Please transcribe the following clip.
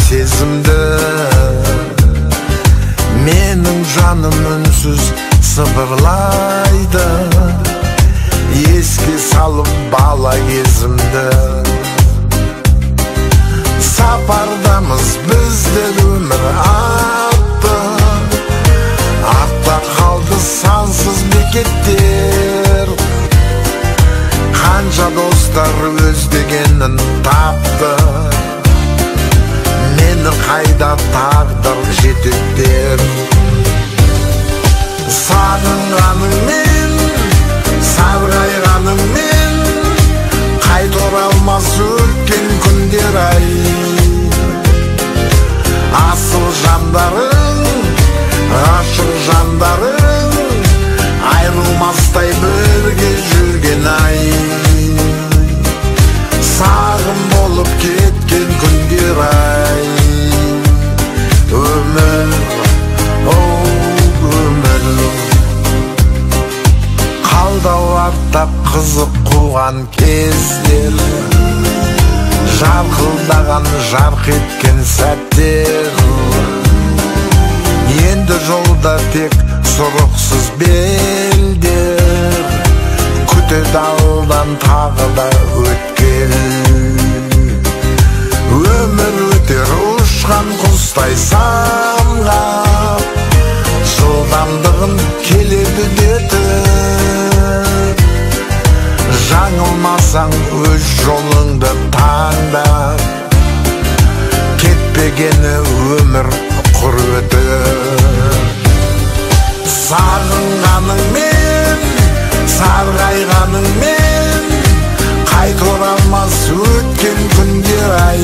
сезімді, менің жаным үнсіз сыбырлайды, еске салып бала кезімді. Сапардамыз біздер өмір атты, артта қалды сансыз бекеттер. Қанша достар өз дегенін тапты, мені қайда тағдыр жетектер. Сағынғаныңмен, сарғайғаныңмен, қайта оралмас өткен күндер ай. Асыл жандарың, ғашық жандарың, айрылмастай бірге жүрген ай. Сағым болып кеткен күндер ай. Өмір, оу өмір, қалдау артта қызық қуған кездер, жарқылдаған жарқ еткен сәттер. Енді жолда тек сұрықсыз белдер, күтеді алдан тағы да өткел. Өмір өтер ұшқан құстай самғап, жылдамдығын келеді детіп. Жаңылмасаң өз жолыңды таңдап, кетпегені өмір құр өтіп. Сағынғаныңмен, сарғайғаныңмен, қайта оралмас өткен күндер ай.